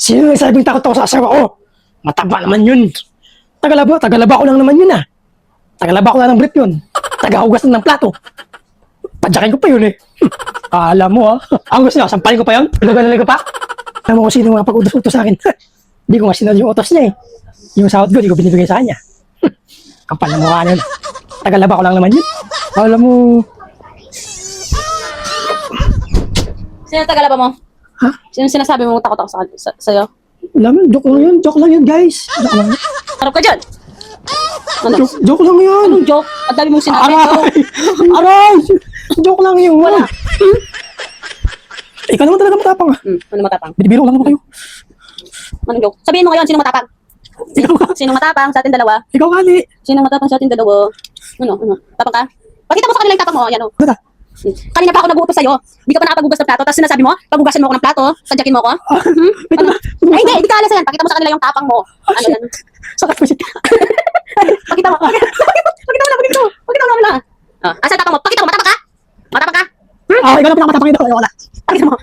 Sino yung sabing takot ako sa asawa ko? Mataba naman yun. Tagalaba ko lang naman yun ah. Tagalaba ko lang ng brief yun. Tagahugas lang ng plato. Padyakin ko pa yun eh. Alam mo ah. Ang gusto niya, sampalin ko pa yun? Ilaga pa? Alam mo kung sino mga pag-utos-utos sa akin. Hindi ko nga sinunod yung utos niya eh. Yung sahod ko, di ko binibigay sa kanya. Kapal na mukha niya. Tagalaba ko lang naman yun. Alam mo... Sino tagalaba mo? Ha? Sino sinasabi mo takot ako sa'yo? Alam mo, joke lang yun. Joke lang yun, guys. Joke lang yun. Harap ka dyan! Ano? Joke lang yun. Anong joke? Ang dami mong sinabi. Aray! Aray! Joke lang yun. Wala. Ikaw naman talaga matapang ah. Ano matapang? Binibiro lang naman kayo. Anong joke? Sabihin mo ngayon, sino matapang? Ikaw ka. Sino matapang sa ating dalawa? Ikaw ka, ni. Sino matapang sa ating dalawa? Ano? Tapang ka? Pakita mo sa kanila yung tapang mo. Ayan o. Bata. Kanina pa ako nag-uutos sa'yo. Hindi ka pa nakapagugas ng plato. Tapos sinasabi mo, pagugasan mo ako ng plato. Sadyakin mo ako. Ano? Ay, hindi ka alas yan. Pakita mo sa kanila yung tapang mo. Ano yan? Sakat ko siya. Pakita mo. Pakita mo lang. Asa tapang mo? Pakita mo. Matapang ka? Matapang ka? Ah, ikaw na pinakamatapang ito. Wala. Pakita mo.